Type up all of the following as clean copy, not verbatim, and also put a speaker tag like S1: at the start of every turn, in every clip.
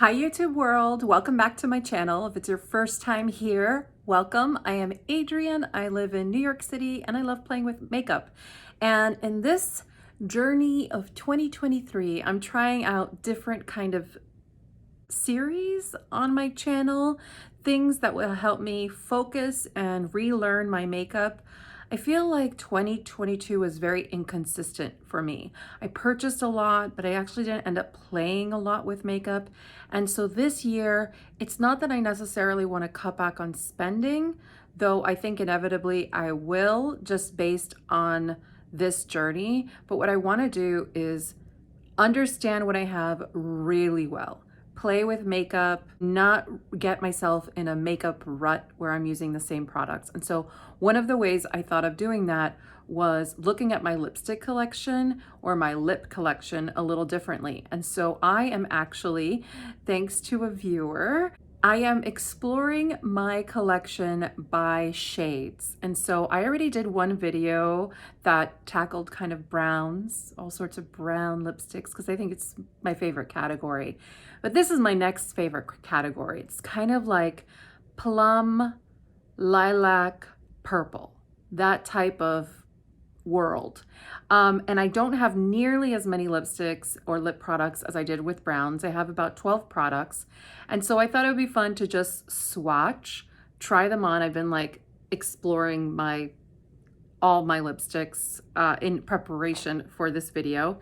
S1: Hi YouTube world, welcome back to my channel. If it's your first time here, welcome. I am Adrienne, I live in New York City and I love playing with makeup. And in this journey of 2023, I'm trying out different kind of series on my channel, things that will help me focus and relearn my makeup. I feel like 2022 was very inconsistent for me. I purchased a lot, but I actually didn't end up playing a lot with makeup. And so this year, it's not that I necessarily want to cut back on spending, though I think inevitably I will, just based on this journey. But what I want to do is understand what I have really well, play with makeup, not get myself in a makeup rut where I'm using the same products. And so one of the ways I thought of doing that was looking at my lipstick collection or my lip collection a little differently. And so I am actually, thanks to a viewer, I am exploring my collection by shades. And so I already did one video that tackled kind of browns, all sorts of brown lipsticks, because I think it's my favorite category. But this is my next favorite category. It's kind of like plum, lilac, purple, that type of world. And I don't have nearly as many lipsticks or lip products as I did with browns. I have about 12 products. And so I thought it would be fun to just swatch, try them on. I've been like exploring all my lipsticks in preparation for this video.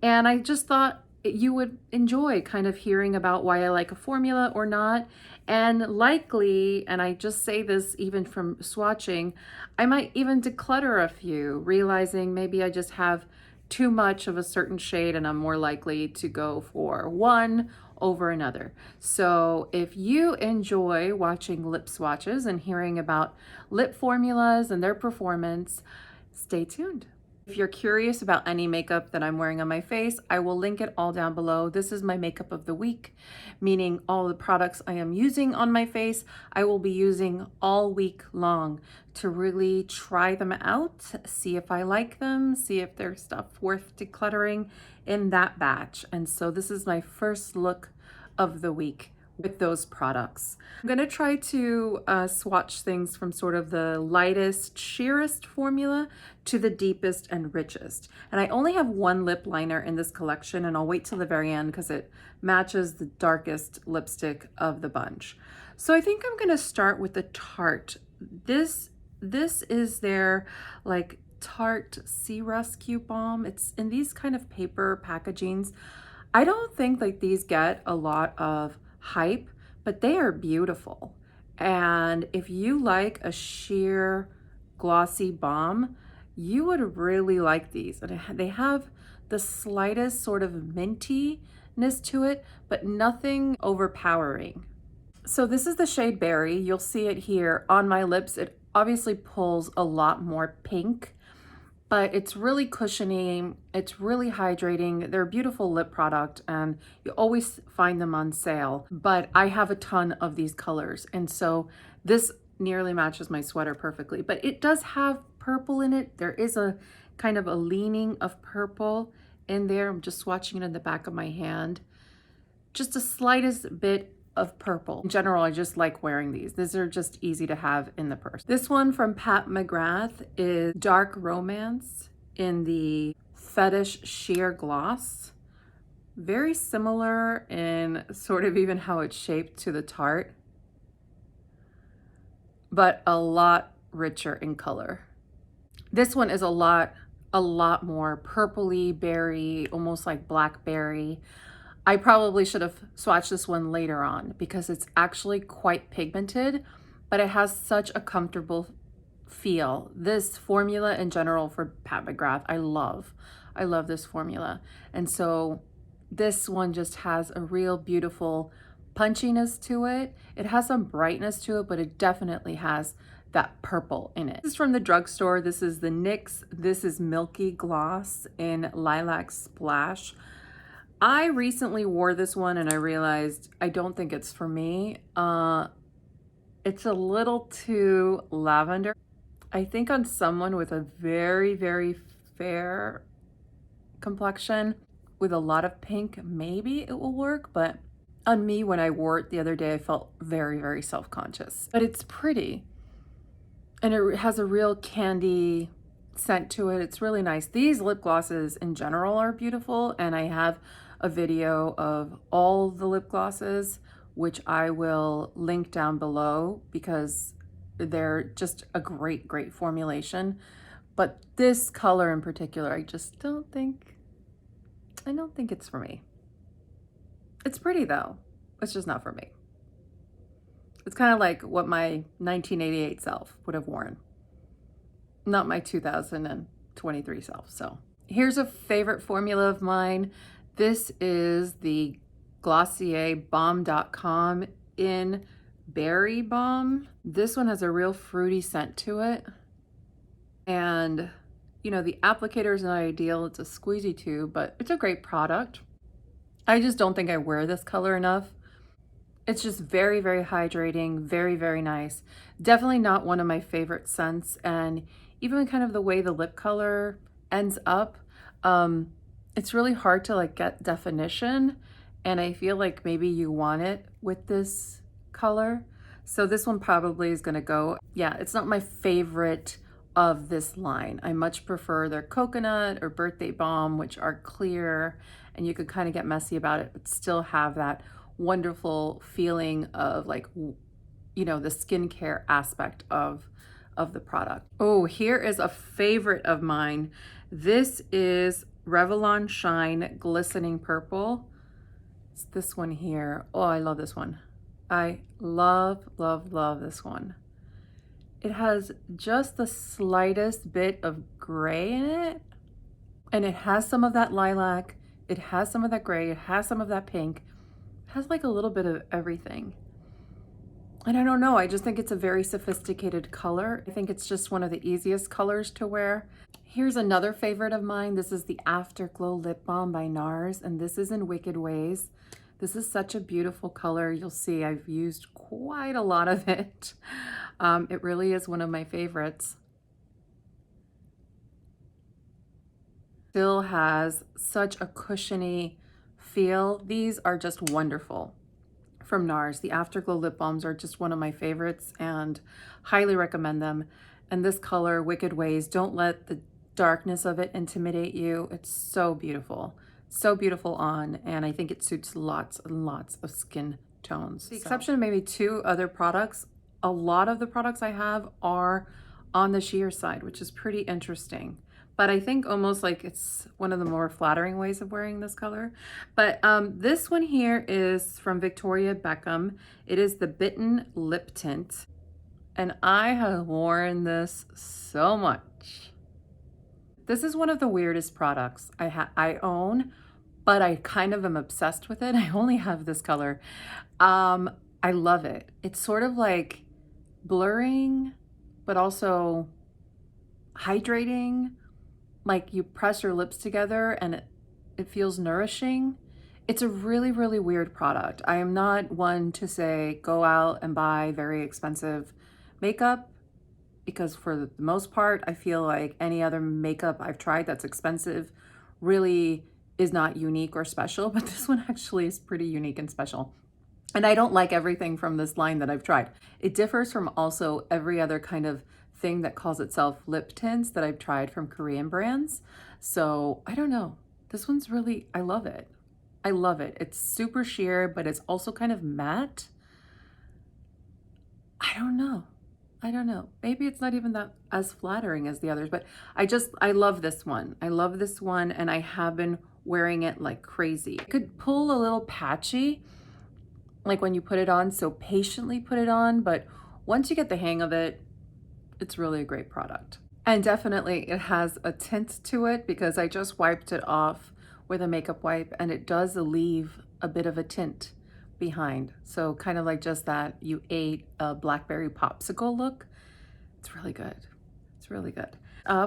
S1: And I just thought you would enjoy kind of hearing about why I like a formula or not. And likely, and I just say this even from swatching, I might even declutter a few, realizing maybe I just have too much of a certain shade and I'm more likely to go for one over another. So if you enjoy watching lip swatches and hearing about lip formulas and their performance, stay tuned. If you're curious about any makeup that I'm wearing on my face, I will link it all down below. This is my makeup of the week, meaning all the products I am using on my face, I will be using all week long to really try them out, see if I like them, see if they're stuff worth decluttering in that batch. And so this is my first look of the week with those products. I'm gonna try to swatch things from sort of the lightest, sheerest formula to the deepest and richest. And I only have one lip liner in this collection, and I'll wait till the very end because it matches the darkest lipstick of the bunch. So I think I'm gonna start with the Tarte. This is their like Tarte Sea Rescue Balm. It's in these kind of paper packagings. I don't think like these get a lot of hype, but they are beautiful. And if you like a sheer glossy balm, you would really like these. And they have the slightest sort of mintiness to it, but nothing overpowering. So this is the shade Berry. You'll see it here on my lips. It obviously pulls a lot more pink, but it's really cushioning, it's really hydrating. They're a beautiful lip product and you always find them on sale, but I have a ton of these colors. And so this nearly matches my sweater perfectly, but it does have purple in it. There is a kind of a leaning of purple in there. I'm just swatching it in the back of my hand. Just the slightest bit of purple. In general, I just like wearing these. These are just easy to have in the purse. This one from McGrath is Dark Romance in the Fetish Sheer Gloss. Very similar in sort of even how it's shaped to the Tarte, but a lot richer in color. This one is a lot more purpley berry, almost like blackberry. I probably should have swatched this one later on because it's actually quite pigmented, but it has such a comfortable feel. This formula in general for Pat McGrath, I love this formula. And so this one just has a real beautiful punchiness to it. It has some brightness to it, but it definitely has that purple in it. This is from the drugstore. This is the NYX. This is Milky Gloss in Lilac Splash. I recently wore this one and I realized I don't think it's for me. It's a little too lavender. I think on someone with a very, very fair complexion with a lot of pink, maybe it will work, but On me, when I wore it the other day, I felt very, very self-conscious. But it's pretty. And it has a real candy scent to it. It's really nice. These lip glosses in general are beautiful, and I have a video of all the lip glosses, which I will link down below because they're just a great, great formulation. But this color in particular, I don't think it's for me. It's pretty though. It's just not for me. It's kind of like what my 1988 self would have worn, not my 2023 self. So here's a favorite formula of mine. This is the Glossier Balm.com in Berry Balm. This one has a real fruity scent to it. And you know, the applicator is not ideal. It's a squeezy tube, but it's a great product. I just don't think I wear this color enough. It's just very, very hydrating, very, very nice. Definitely not one of my favorite scents. And even kind of the way the lip color ends up, it's really hard to like get definition. And I feel like maybe you want it with this color. So this one probably is gonna go. Yeah, it's not my favorite of this line. I much prefer their coconut or birthday balm, which are clear and you could kind of get messy about it, but still have that wonderful feeling of like, you know, the skincare aspect of the product. Oh, here is a favorite of mine. This is Revlon Shine Glistening Purple. It's this one here. Oh, I love this one. I love, love, love this one. It has just the slightest bit of gray in it, and it has some of that lilac, it has some of that gray, it has some of that pink, it has like a little bit of everything. And I don't know, I just think it's a very sophisticated color. I think it's just one of the easiest colors to wear. Here's another favorite of mine. This is the Afterglow Lip Balm by NARS, and this is in Wicked Ways. This is such a beautiful color. You'll see I've used quite a lot of it. It really is one of my favorites. Still has such a cushiony feel. These are just wonderful from NARS. The Afterglow lip balms are just one of my favorites and highly recommend them. And this color, Wicked Ways, don't let the darkness of it intimidate you. It's so beautiful. So beautiful on, and I think it suits lots and lots of skin tones. The exception of maybe two other products, a lot of the products I have are on the sheer side, which is pretty interesting. But I think almost like it's one of the more flattering ways of wearing this color. But this one here is from Victoria Beckham. It is the Bitten Lip Tint. And I have worn this so much. This is one of the weirdest products I own, but I kind of am obsessed with it. I only have this color. I love it. It's sort of like blurring, but also hydrating. Like you press your lips together and it feels nourishing. It's a really, really weird product. I am not one to say go out and buy very expensive makeup, because for the most part, I feel like any other makeup I've tried that's expensive really is not unique or special, but this one actually is pretty unique and special. And I don't like everything from this line that I've tried. It differs from also every other kind of thing that calls itself lip tints that I've tried from Korean brands. So I don't know. This one's really, I love it. I love it. It's super sheer, but it's also kind of matte. I don't know. Maybe it's not even that as flattering as the others, but I love this one. I love this one, and I have been wearing it like crazy. It could pull a little patchy, like when you put it on, so patiently put it on, but once you get the hang of it, it's really a great product. And definitely it has a tint to it because I just wiped it off with a makeup wipe, and it does leave a bit of a tint behind. So kind of like just that you ate a blackberry popsicle look. It's really good. It's really good.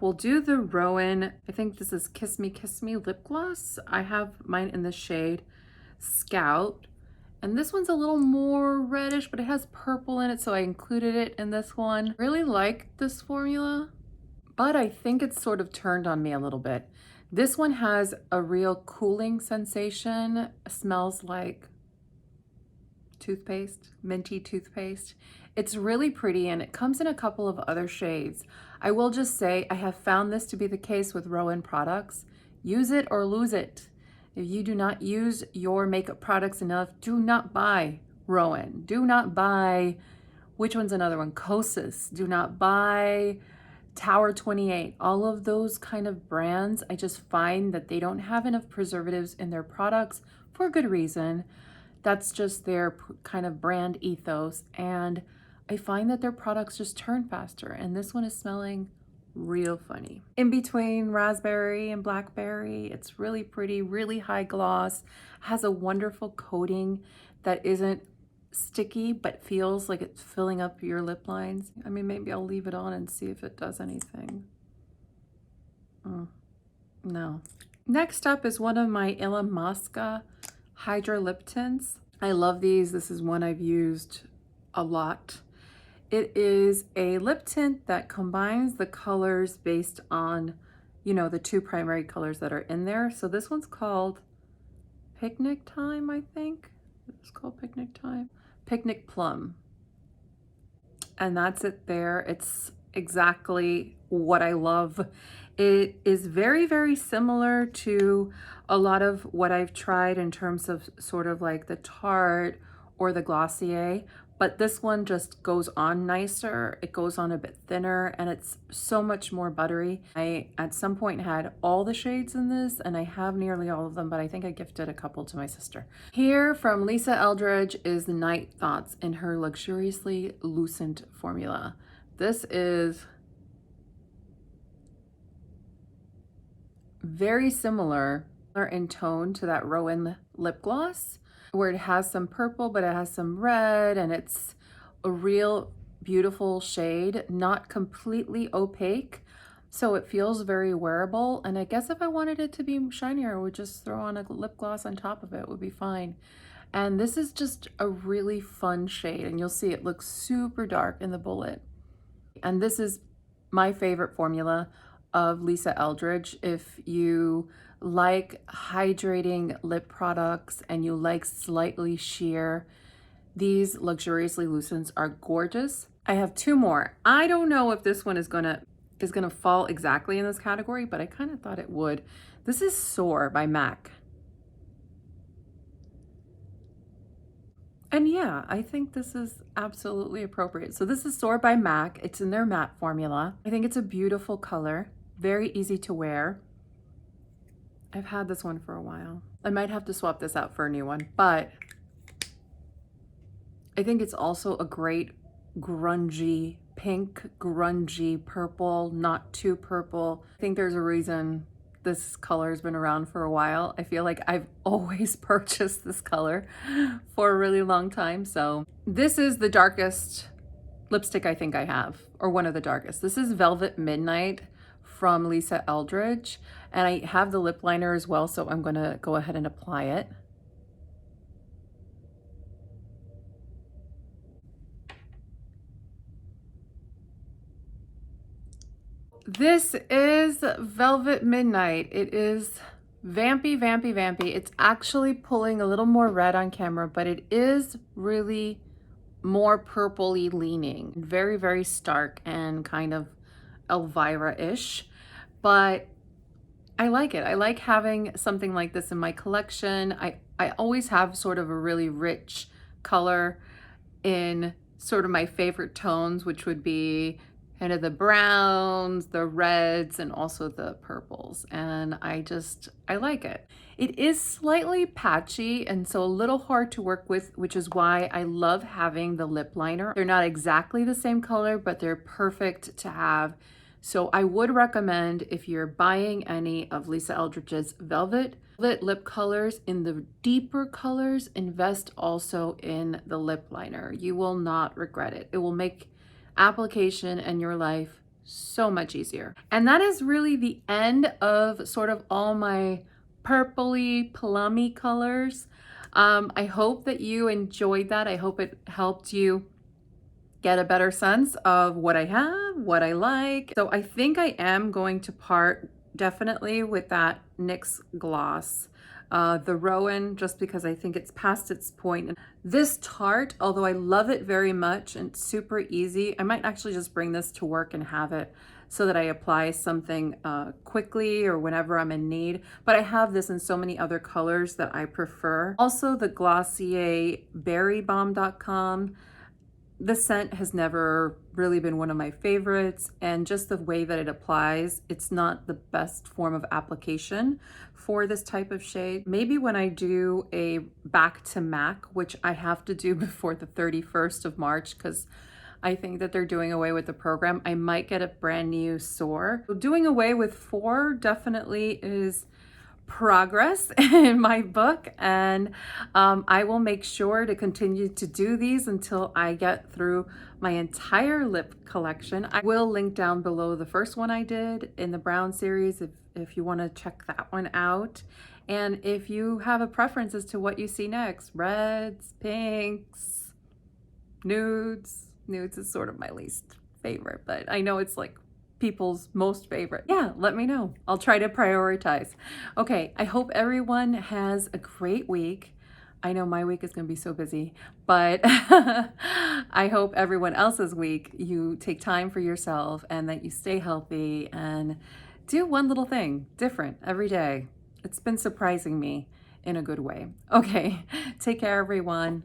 S1: We'll do the Roen, I think this is Kiss Me lip gloss. I have mine in the shade Scout. And this one's a little more reddish, but it has purple in it, so I included it in this one. Really like this formula, but I think it's sort of turned on me a little bit. This one has a real cooling sensation. It smells like toothpaste, minty toothpaste. It's really pretty and it comes in a couple of other shades. I will just say I have found this to be the case with Roen products. Use it or lose it. If you do not use your makeup products enough, do not buy Roen. Do not buy, which one's another one? Kosas. Do not buy Tower 28. All of those kind of brands, I just find that they don't have enough preservatives in their products for good reason. That's just their kind of brand ethos. And I find that their products just turn faster. And this one is smelling real funny. In between raspberry and blackberry, it's really pretty, really high gloss, has a wonderful coating that isn't sticky but feels like it's filling up your lip lines. I mean, maybe I'll leave it on and see if it does anything. No. Next up is one of my Illamasqua Hydra lip tints. I love these. This is one I've used a lot. It is a lip tint that combines the colors based on, you know, the two primary colors that are in there. So this one's called Picnic Time, I think. It's called Picnic Time. Picnic Plum. And that's it there. It's exactly what I love. It is very, very similar to a lot of what I've tried in terms of sort of like the Tarte or the Glossier, but this one just goes on nicer. It goes on a bit thinner and it's so much more buttery. I at some point had all the shades in this and I have nearly all of them, but I think I gifted a couple to my sister. Here from Lisa Eldridge is the Night Thoughts in her luxuriously Lucent formula. This is very similar in tone to that Roen lip gloss, where it has some purple, but it has some red, and it's a real beautiful shade, not completely opaque. So it feels very wearable. And I guess if I wanted it to be shinier, I would just throw on a lip gloss on top of it, it would be fine. And this is just a really fun shade. And you'll see it looks super dark in the bullet. And this is my favorite formula of Lisa Eldridge. If you like hydrating lip products and you like slightly sheer, these Luxuriously Lucents are gorgeous. I have two more. I don't know if this one is gonna fall exactly in this category, but I kind of thought it would. This is Soar by MAC. And yeah, I think this is absolutely appropriate. So this is Soar by MAC. It's in their matte formula. I think it's a beautiful color, very easy to wear. I've had this one for a while. I might have to swap this out for a new one, but I think it's also a great grungy pink, grungy purple, not too purple. I think there's a reason this color has been around for a while. I feel like I've always purchased this color for a really long time. So this is the darkest lipstick I think I have, or one of the darkest. This is Velvet Midnight from Lisa Eldridge, and I have the lip liner as well, so I'm gonna go ahead and apply it. This is Velvet Midnight. It is vampy, vampy, vampy. It's actually pulling a little more red on camera, but it is really more purpley leaning. Very, very stark and kind of Elvira-ish, but I like it. I like having something like this in my collection. I always have sort of a really rich color in sort of my favorite tones, which would be kind of the browns, the reds, and also the purples. And I like it. It is slightly patchy and so a little hard to work with, which is why I love having the lip liner. They're not exactly the same color, but they're perfect to have. So I would recommend, if you're buying any of Lisa Eldridge's Velvet lip colors, in the deeper colors, invest also in the lip liner. You will not regret it. It will make application and your life so much easier. And that is really the end of sort of all my purpley, plummy colors. I hope that you enjoyed that. I hope it helped you get a better sense of what I have, what I like. So I think I am going to part definitely with that NYX gloss. The Roen, just because I think it's past its point. And this Tarte, although I love it very much and it's super easy, I might actually just bring this to work and have it so that I apply something quickly or whenever I'm in need. But I have this in so many other colors that I prefer. Also the Glossier berrybalm.com. The scent has never really been one of my favorites, and just the way that it applies, it's not the best form of application for this type of shade. Maybe when I do a back to MAC, which I have to do before the 31st of March because I think that they're doing away with the program, I might get a brand new Soar. So doing away with 4 definitely is progress in my book, and I will make sure to continue to do these until I get through my entire lip collection. I will link down below the first one I did in the brown series if you want to check that one out. And if you have a preference as to what you see next, reds, pinks, nudes. Nudes is sort of my least favorite, but I know it's like people's most favorite. Yeah, let me know. I'll try to prioritize. Okay, I hope everyone has a great week. I know my week is going to be so busy, but I hope everyone else's week you take time for yourself and that you stay healthy and do one little thing different every day. It's been surprising me in a good way. Okay, take care, everyone.